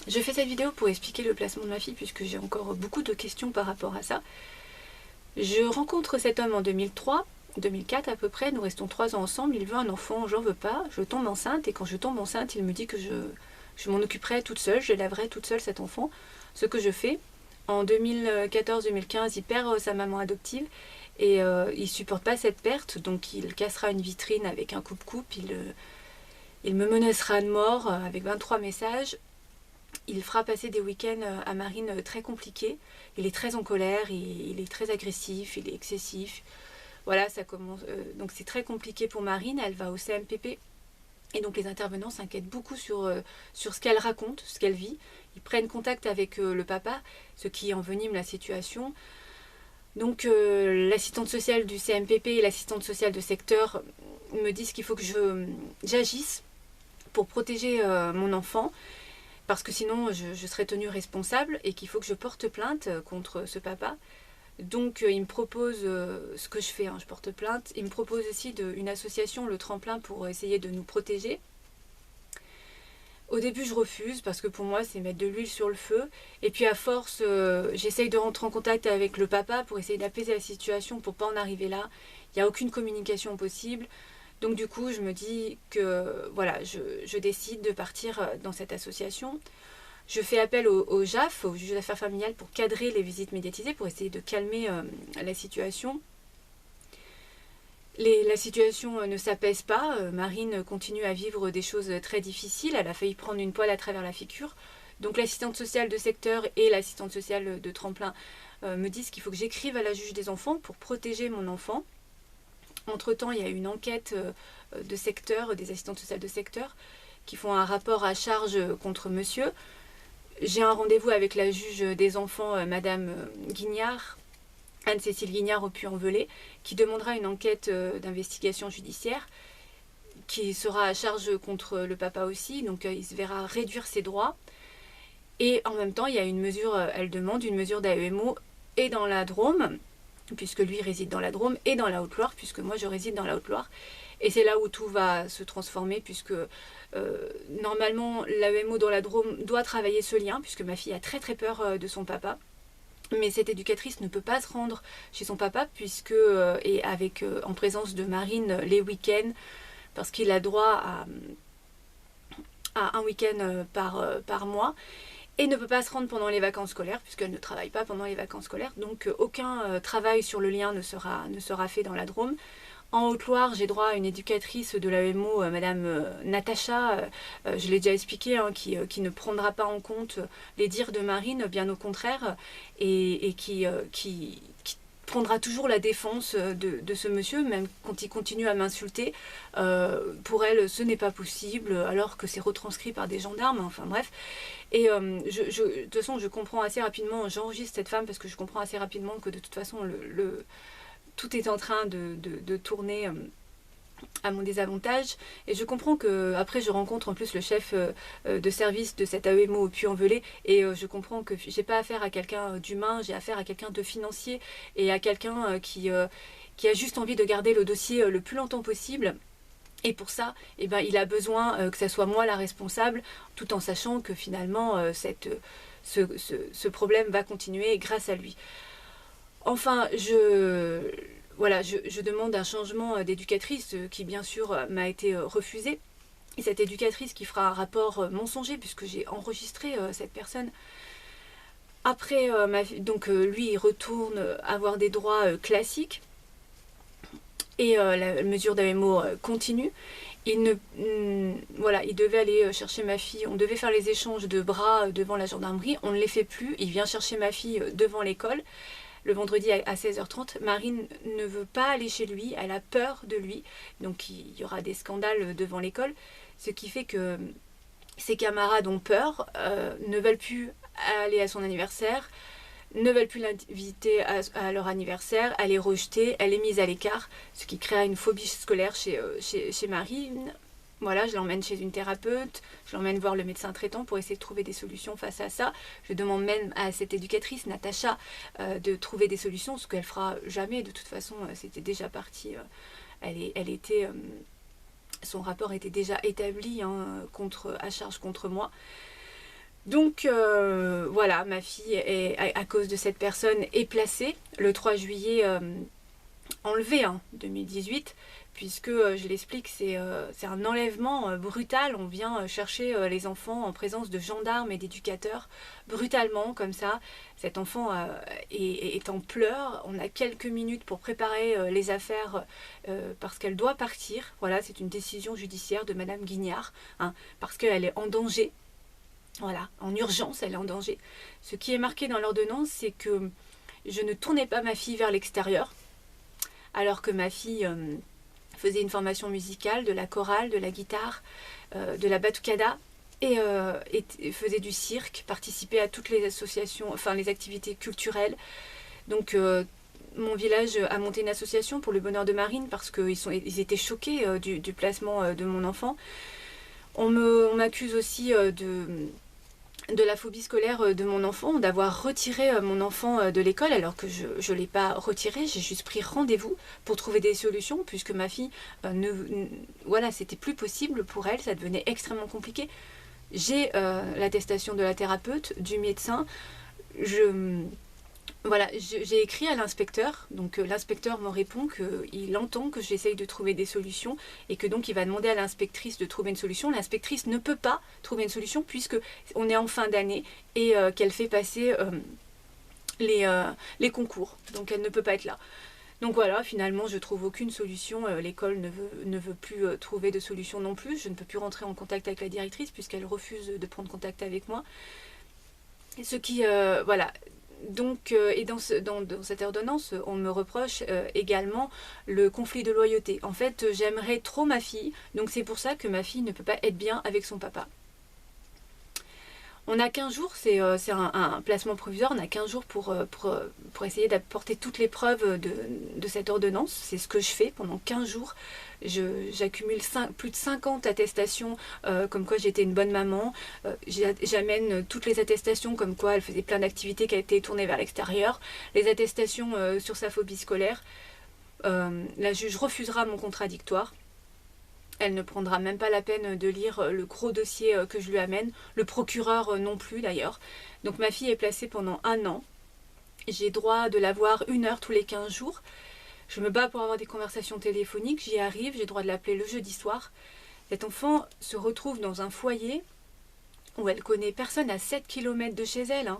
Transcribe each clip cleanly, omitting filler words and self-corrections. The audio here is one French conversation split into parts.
Je fais cette vidéo pour expliquer le placement de ma fille puisque j'ai encore beaucoup de questions par rapport à ça. Je rencontre cet homme en 2003, 2004 à peu près, nous restons 3 ans ensemble, il veut un enfant, j'en veux pas, je tombe enceinte et quand je tombe enceinte, il me dit que je m'en occuperai toute seule, je lèverai toute seule cet enfant, ce que je fais. En 2014-2015, il perd sa maman adoptive et il supporte pas cette perte, donc il cassera une vitrine avec un coupe-coupe, il me menacera de mort avec 23 messages. Il fera passer des week-ends à Marine très compliqués. Il est très en colère, il est très agressif, il est excessif. Voilà, ça commence. Donc c'est très compliqué pour Marine. Elle va au CMPP. Et donc les intervenants s'inquiètent beaucoup sur ce qu'elle raconte, ce qu'elle vit. Ils prennent contact avec le papa, ce qui envenime la situation. Donc l'assistante sociale du CMPP et l'assistante sociale de secteur me disent qu'il faut que j'agisse pour protéger mon enfant, parce que sinon je serais tenue responsable et qu'il faut que je porte plainte contre ce papa. Donc il me propose ce que je fais, je porte plainte. Il me propose aussi une association, le Tremplin, pour essayer de nous protéger. Au début je refuse parce que pour moi c'est mettre de l'huile sur le feu. Et puis à force j'essaye de rentrer en contact avec le papa pour essayer d'apaiser la situation pour pas en arriver là. Il n'y a aucune communication possible. Donc du coup, je me dis que voilà, je décide de partir dans cette association. Je fais appel au JAF, au juge d'affaires familiales, pour cadrer les visites médiatisées, pour essayer de calmer la situation. La situation ne s'apaise pas. Marine continue à vivre des choses très difficiles. Elle a failli prendre une poêle à travers la figure. Donc l'assistante sociale de secteur et l'assistante sociale de Tremplin me disent qu'il faut que j'écrive à la juge des enfants pour protéger mon enfant. Entre-temps, il y a une enquête de secteur, des assistantes sociales de secteur, qui font un rapport à charge contre monsieur. J'ai un rendez-vous avec la juge des enfants, Madame Guignard, Anne-Cécile Guignard au Puy-en-Velay, qui demandera une enquête d'investigation judiciaire, qui sera à charge contre le papa aussi, donc il se verra réduire ses droits. Et en même temps, il y a une mesure, elle demande une mesure d'AEMO et dans la Drôme, puisque lui réside dans la Drôme, et dans la Haute-Loire, puisque moi je réside dans la Haute-Loire. Et c'est là où tout va se transformer, puisque normalement l'AEMO dans la Drôme doit travailler ce lien, puisque ma fille a très très peur de son papa. Mais cette éducatrice ne peut pas se rendre chez son papa, puisque, et avec en présence de Marine les week-ends, parce qu'il a droit à un week-end par mois, et ne peut pas se rendre pendant les vacances scolaires, puisqu'elle ne travaille pas pendant les vacances scolaires, donc aucun travail sur le lien ne sera fait dans la Drôme. En Haute-Loire, j'ai droit à une éducatrice de l'AEMO, Madame Natacha, je l'ai déjà expliqué, qui ne prendra pas en compte les dires de Marine, bien au contraire, et qui prendra toujours la défense de ce monsieur, même quand il continue à m'insulter. Pour elle, ce n'est pas possible, alors que c'est retranscrit par des gendarmes, enfin bref. Et de toute façon, je comprends assez rapidement, j'enregistre cette femme parce que je comprends assez rapidement que de toute façon, tout est en train de tourner à mon désavantage. Et je comprends que après je rencontre en plus le chef de service de cette AEMO au Puy-en-Velay, et je comprends que j'ai pas affaire à quelqu'un d'humain, j'ai affaire à quelqu'un de financier et à quelqu'un qui a juste envie de garder le dossier le plus longtemps possible. Et pour ça, eh ben, il a besoin que ça soit moi la responsable, tout en sachant que finalement ce problème va continuer grâce à lui. Enfin, je demande un changement d'éducatrice qui bien sûr m'a été refusé. Et cette éducatrice qui fera un rapport mensonger, puisque j'ai enregistré cette personne. Après, lui il retourne avoir des droits classiques. Et la mesure d'AMO continue. Il devait aller chercher ma fille, on devait faire les échanges de bras devant la gendarmerie, on ne les fait plus, il vient chercher ma fille devant l'école, le vendredi à 16h30. Marine ne veut pas aller chez lui, elle a peur de lui, donc il y aura des scandales devant l'école, ce qui fait que ses camarades ont peur, ne veulent plus aller à son anniversaire, ne veulent plus l'inviter à leur anniversaire, elle est rejetée, elle est mise à l'écart, ce qui crée une phobie scolaire chez Marine. Voilà, je l'emmène chez une thérapeute, je l'emmène voir le médecin traitant pour essayer de trouver des solutions face à ça. Je demande même à cette éducatrice, Natacha, de trouver des solutions, ce qu'elle fera jamais. De toute façon, c'était déjà parti. Son rapport était déjà établi à charge contre moi. Donc voilà, ma fille est, à cause de cette personne est placée le 3 juillet enlevée, 2018, puisque je l'explique, c'est un enlèvement brutal. On vient chercher les enfants en présence de gendarmes et d'éducateurs, brutalement comme ça. Cet enfant est en pleurs. On a quelques minutes pour préparer les affaires parce qu'elle doit partir. Voilà, c'est une décision judiciaire de Madame Guignard, parce qu'elle est en danger. Voilà, en urgence, elle est en danger. Ce qui est marqué dans l'ordonnance, c'est que je ne tournais pas ma fille vers l'extérieur, alors que ma fille faisait une formation musicale, de la chorale, de la guitare, de la batucada, et faisait du cirque, participait à toutes les associations, enfin les activités culturelles. Donc mon village a monté une association pour le bonheur de Marine parce qu'ils étaient choqués du placement de mon enfant. On m'accuse aussi de la phobie scolaire de mon enfant, d'avoir retiré mon enfant de l'école alors que je ne l'ai pas retiré, j'ai juste pris rendez-vous pour trouver des solutions puisque ma fille, voilà, c'était plus possible pour elle, ça devenait extrêmement compliqué. J'ai l'attestation de la thérapeute, du médecin, voilà, j'ai écrit à l'inspecteur, donc l'inspecteur me répond qu'il entend que j'essaye de trouver des solutions et que donc il va demander à l'inspectrice de trouver une solution. L'inspectrice ne peut pas trouver une solution puisque on est en fin d'année et qu'elle fait passer les concours, donc elle ne peut pas être là. Donc voilà, finalement je trouve aucune solution, l'école ne veut plus trouver de solution non plus, je ne peux plus rentrer en contact avec la directrice puisqu'elle refuse de prendre contact avec moi. Ce qui, voilà... Donc, et dans cette ordonnance, on me reproche également le conflit de loyauté. En fait, j'aimerais trop ma fille, donc c'est pour ça que ma fille ne peut pas être bien avec son papa. On a 15 jours, c'est un placement provisoire, on a 15 jours pour essayer d'apporter toutes les preuves de cette ordonnance. C'est ce que je fais pendant 15 jours. J'accumule plus de 50 attestations comme quoi j'étais une bonne maman. J'amène toutes les attestations comme quoi elle faisait plein d'activités, qu'elle était tournée vers l'extérieur. Les attestations sur sa phobie scolaire. La juge refusera mon contradictoire. Elle ne prendra même pas la peine de lire le gros dossier que je lui amène. Le procureur non plus d'ailleurs. Donc ma fille est placée pendant 1 an. J'ai droit de la voir 1 heure tous les 15 jours. Je me bats pour avoir des conversations téléphoniques. J'y arrive. J'ai droit de l'appeler le jeudi soir. Cet enfant se retrouve dans un foyer où elle connaît personne à 7 km de chez elle,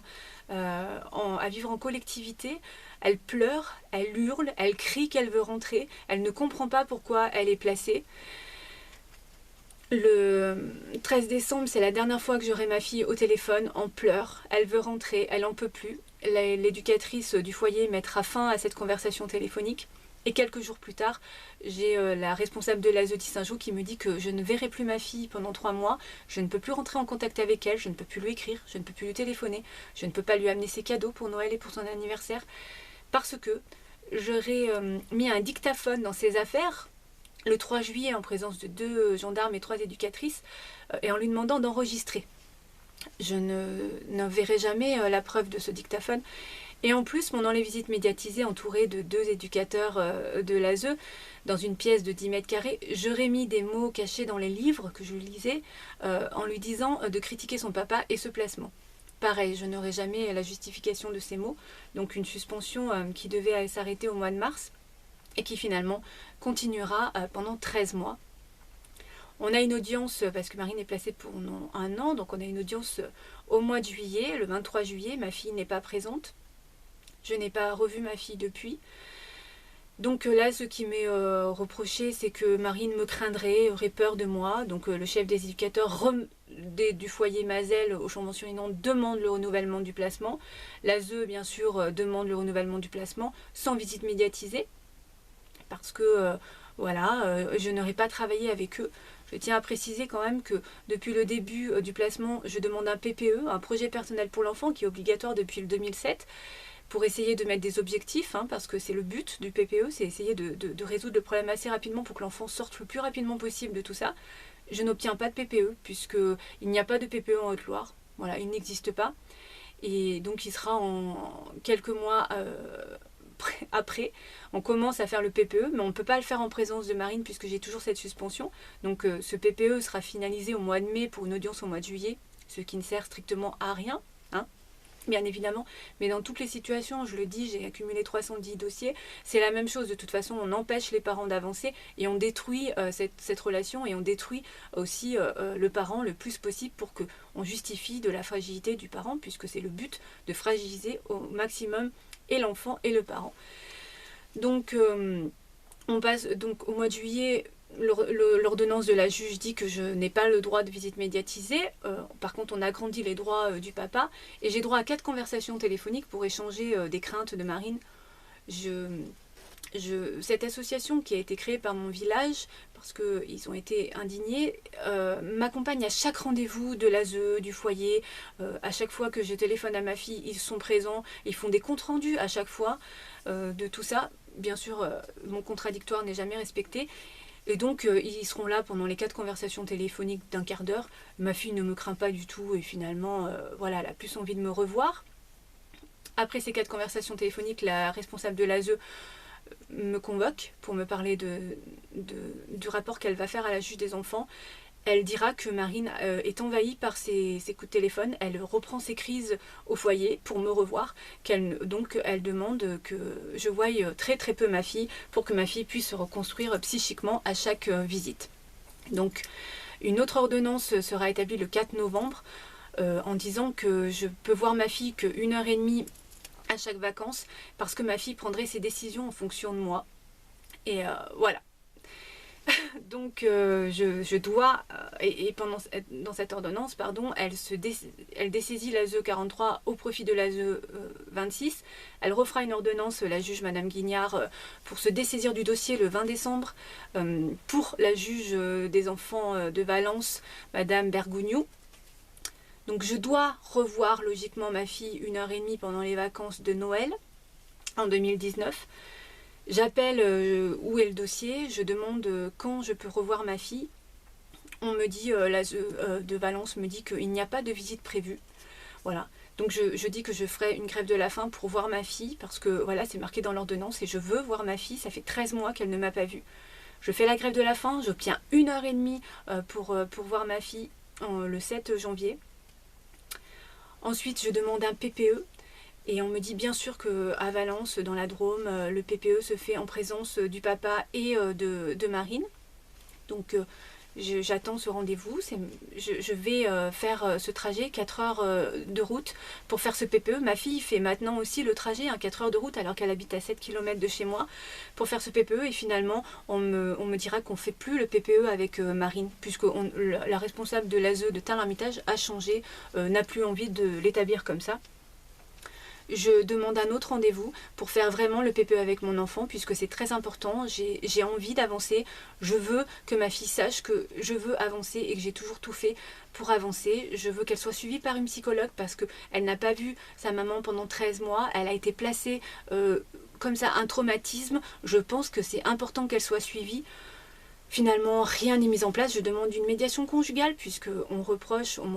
à vivre en collectivité. Elle pleure, elle hurle, elle crie qu'elle veut rentrer. Elle ne comprend pas pourquoi elle est placée. Le 13 décembre, c'est la dernière fois que j'aurai ma fille au téléphone en pleurs. Elle veut rentrer, elle n'en peut plus. L'éducatrice du foyer mettra fin à cette conversation téléphonique. Et quelques jours plus tard, j'ai la responsable de l'ASE Saint-Jean qui me dit que je ne verrai plus ma fille pendant 3 mois. Je ne peux plus rentrer en contact avec elle, je ne peux plus lui écrire, je ne peux plus lui téléphoner. Je ne peux pas lui amener ses cadeaux pour Noël et pour son anniversaire. Parce que j'aurais mis un dictaphone dans ses affaires le 3 juillet en présence de 2 gendarmes et 3 éducatrices et en lui demandant d'enregistrer. Je ne verrai jamais la preuve de ce dictaphone. Et en plus, pendant les visites médiatisées entourées de 2 éducateurs de l'ASE, dans une pièce de 10 mètres carrés, j'aurais mis des mots cachés dans les livres que je lisais en lui disant de critiquer son papa et ce placement. Pareil, je n'aurai jamais la justification de ces mots, donc une suspension qui devait s'arrêter au mois de mars et qui finalement continuera pendant 13 mois. On a une audience, parce que Marine est placée pendant 1 an, donc on a une audience au mois de juillet, le 23 juillet, ma fille n'est pas présente. Je n'ai pas revu ma fille depuis. Donc là, ce qui m'est reproché, c'est que Marine me craindrait, aurait peur de moi. Donc le chef des éducateurs du foyer Mazel au champ mention inondé demande le renouvellement du placement. L'ASE, bien sûr, demande le renouvellement du placement sans visite médiatisée. Parce que, voilà, je n'aurais pas travaillé avec eux. Je tiens à préciser quand même que depuis le début du placement, je demande un PPE, un projet personnel pour l'enfant, qui est obligatoire depuis le 2007, pour essayer de mettre des objectifs, parce que c'est le but du PPE, c'est essayer de résoudre le problème assez rapidement pour que l'enfant sorte le plus rapidement possible de tout ça. Je n'obtiens pas de PPE, puisqu'il n'y a pas de PPE en Haute-Loire. Voilà, il n'existe pas. Et donc il sera en quelques mois après, on commence à faire le PPE, mais on ne peut pas le faire en présence de Marine puisque j'ai toujours cette suspension. Donc ce PPE sera finalisé au mois de mai pour une audience au mois de juillet. ce qui ne sert strictement à rien, hein, bien évidemment, mais dans toutes les situations, je le dis, j'ai accumulé 310 dossiers, c'est la même chose. De toute façon, on empêche les parents d'avancer et on détruit cette relation, et on détruit aussi le parent le plus possible pour qu'on justifie de la fragilité du parent, puisque c'est le but de fragiliser au maximum et l'enfant et le parent. Donc on passe donc au mois de juillet. L'ordonnance de la juge dit que je n'ai pas le droit de visite médiatisée. Par contre, on agrandit les droits du papa. Et j'ai droit à 4 conversations téléphoniques pour échanger des craintes de Marine. Cette association qui a été créée par mon village, parce qu'ils ont été indignés, m'accompagne à chaque rendez-vous de l'ASE, du foyer. À chaque fois que je téléphone à ma fille, ils sont présents. Ils font des comptes rendus à chaque fois de tout ça. Bien sûr, mon contradictoire n'est jamais respecté. Et donc, ils seront là pendant les 4 conversations téléphoniques d'1 quart d'heure. Ma fille ne me craint pas du tout et finalement, voilà, elle a plus envie de me revoir. Après ces 4 conversations téléphoniques, la responsable de l'ASE me convoque pour me parler du rapport qu'elle va faire à la juge des enfants. Elle dira que Marine est envahie par ses coups de téléphone. Elle reprend ses crises au foyer pour me revoir. Donc elle demande que je voie très très peu ma fille pour que ma fille puisse se reconstruire psychiquement à chaque visite. Donc une autre ordonnance sera établie le 4 novembre en disant que je peux voir ma fille que 1h30 à chaque vacances parce que ma fille prendrait ses décisions en fonction de moi. Et voilà. Donc je dois, dans cette ordonnance, pardon, elle dessaisit l'ASE 43 au profit de l'ASE 26. Elle refera une ordonnance, la juge Madame Guignard, pour se dessaisir du dossier le 20 décembre pour la juge des enfants de Valence, Madame Bergougnou. Donc je dois revoir logiquement ma fille 1h30 pendant les vacances de Noël en 2019. J'appelle où est le dossier, je demande quand je peux revoir ma fille. On me dit, l'ASE de Valence me dit qu'il n'y a pas de visite prévue. Voilà. Donc je dis que je ferai une grève de la faim pour voir ma fille, parce que voilà, c'est marqué dans l'ordonnance et je veux voir ma fille, ça fait 13 mois qu'elle ne m'a pas vue. Je fais la grève de la faim, j'obtiens 1h30 pour voir ma fille le 7 janvier. Ensuite, je demande un PPE. Et on me dit bien sûr qu'à Valence, dans la Drôme, le PPE se fait en présence du papa et de Marine. Donc j'attends ce rendez-vous. Je vais faire ce trajet, 4 heures de route pour faire ce PPE. Ma fille fait maintenant aussi le trajet, 4 heures de route, alors qu'elle habite à 7 km de chez moi, pour faire ce PPE. Et finalement, on me dira qu'on ne fait plus le PPE avec Marine, puisque la responsable de l'ASE de Tain-l'Hermitage a changé, n'a plus envie de l'établir comme ça. Je demande un autre rendez-vous pour faire vraiment le PPE avec mon enfant, puisque c'est très important. J'ai envie d'avancer. Je veux que ma fille sache que je veux avancer et que j'ai toujours tout fait pour avancer. Je veux qu'elle soit suivie par une psychologue parce qu'elle n'a pas vu sa maman pendant 13 mois. Elle a été placée comme ça, un traumatisme. Je pense que c'est important qu'elle soit suivie. Finalement, rien n'est mis en place. Je demande une médiation conjugale puisqu'on me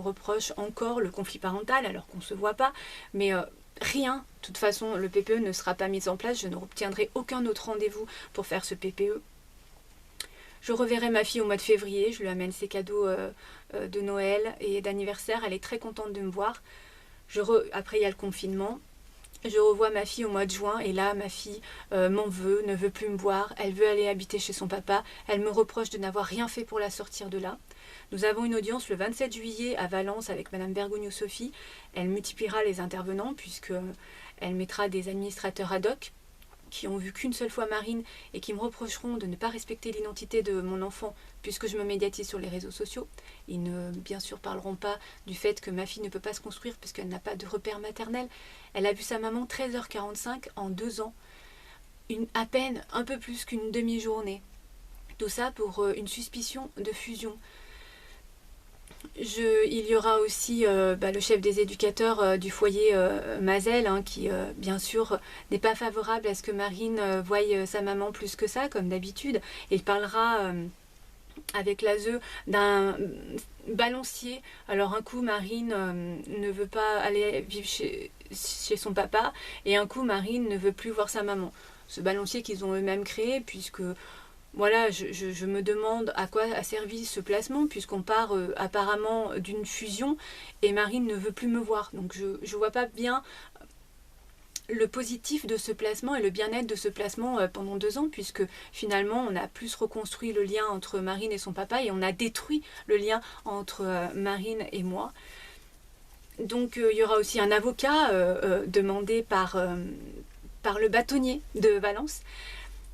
reproche encore le conflit parental alors qu'on ne se voit pas. Mais rien, de toute façon, le PPE ne sera pas mis en place. Je n'obtiendrai aucun autre rendez-vous pour faire ce PPE. Je reverrai ma fille au mois de février. Je lui amène ses cadeaux de Noël et d'anniversaire. Elle est très contente de me voir. Après, il y a le confinement. Je revois ma fille au mois de juin et là, ma fille m'en veut, ne veut plus me voir. Elle veut aller habiter chez son papa. Elle me reproche de n'avoir rien fait pour la sortir de là. Nous avons une audience le 27 juillet à Valence avec Madame Bergougnou-Sophie. Elle multipliera les intervenants puisqu'elle mettra des administrateurs ad hoc qui ont vu qu'une seule fois Marine et qui me reprocheront de ne pas respecter l'identité de mon enfant puisque je me médiatise sur les réseaux sociaux. Ils ne, bien sûr, parleront pas du fait que ma fille ne peut pas se construire puisqu'elle n'a pas de repère maternel. Elle a vu sa maman 13h45 en 2 ans, à peine un peu plus qu'une demi-journée. Tout ça pour une suspicion de fusion. Il y aura aussi le chef des éducateurs du foyer Mazel qui bien sûr n'est pas favorable à ce que Marine voie sa maman plus que ça comme d'habitude. Il parlera avec l'ASE d'un balancier. Alors un coup Marine ne veut pas aller vivre chez son papa et un coup Marine ne veut plus voir sa maman. Ce balancier qu'ils ont eux-mêmes créé puisque voilà, je me demande à quoi a servi ce placement, puisqu'on part apparemment d'une fusion, et Marine ne veut plus me voir. Donc je vois pas bien le positif de ce placement et le bien-être de ce placement pendant 2 ans, puisque finalement on a plus reconstruit le lien entre Marine et son papa, et on a détruit le lien entre Marine et moi. Donc il y aura aussi un avocat demandé par le bâtonnier de Valence,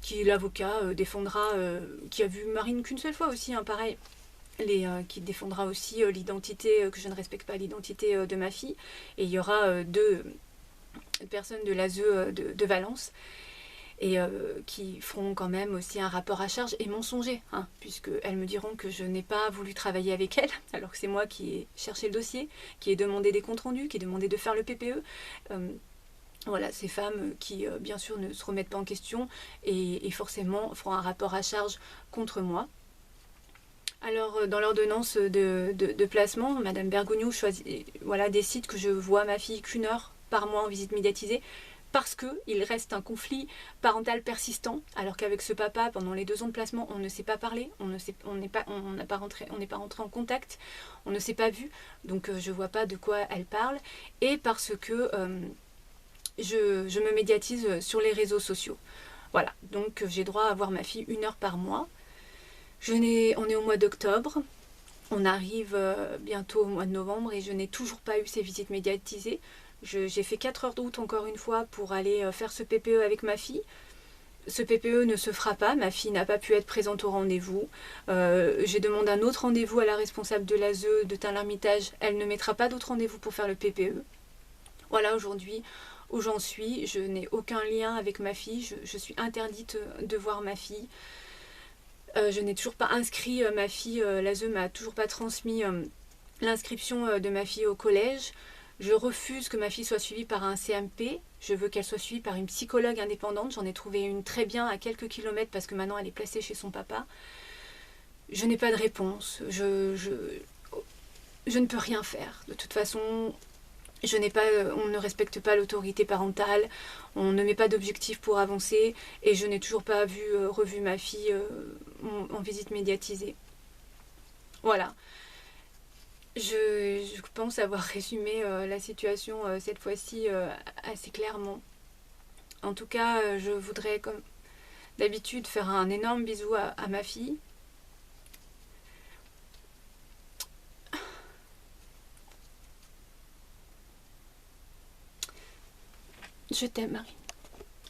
qui l'avocat défendra, qui a vu Marine qu'une seule fois aussi, hein, pareil, qui défendra aussi l'identité, que je ne respecte pas l'identité de ma fille. Et il y aura 2 personnes de l'ASE de Valence, et qui feront quand même aussi un rapport à charge et mensonger, hein, puisqu'elles me diront que je n'ai pas voulu travailler avec elles, alors que c'est moi qui ai cherché le dossier, qui ai demandé des comptes rendus, qui ai demandé de faire le PPE. Voilà, ces femmes qui, bien sûr, ne se remettent pas en question et forcément feront un rapport à charge contre moi. Alors, dans l'ordonnance de placement, Madame Bergogneau décide que je vois ma fille qu'1 heure par mois en visite médiatisée, parce qu'il reste un conflit parental persistant, alors qu'avec ce papa, pendant les 2 ans de placement, on ne s'est pas parlé, on n'est pas rentré en contact, on ne s'est pas vu, donc je vois pas de quoi elle parle, et parce que je me médiatise sur les réseaux sociaux. Voilà, donc j'ai droit à voir ma fille 1 heure par mois. On est au mois d'octobre, on arrive bientôt au mois de novembre, et je n'ai toujours pas eu ces visites médiatisées. J'ai fait 4 heures de route encore une fois pour aller faire ce PPE avec ma fille. Ce PPE ne se fera pas, ma fille n'a pas pu être présente au rendez-vous. J'ai demandé un autre rendez-vous à la responsable de l'ASE de Tain-l'Hermitage, elle ne mettra pas d'autre rendez-vous pour faire le PPE. Voilà aujourd'hui où j'en suis, je n'ai aucun lien avec ma fille, je suis interdite de voir ma fille. Je n'ai toujours pas inscrit ma fille, l'ASE m'a toujours pas transmis l'inscription de ma fille au collège. Je refuse que ma fille soit suivie par un CMP, je veux qu'elle soit suivie par une psychologue indépendante, j'en ai trouvé une très bien à quelques kilomètres parce que maintenant elle est placée chez son papa. Je n'ai pas de réponse, je ne peux rien faire. De toute façon, on ne respecte pas l'autorité parentale, on ne met pas d'objectif pour avancer, et je n'ai toujours pas revu ma fille en visite médiatisée. Voilà. Je pense avoir résumé la situation cette fois-ci assez clairement. En tout cas, je voudrais, comme d'habitude, faire un énorme bisou à ma fille. Je t'aime, Marie.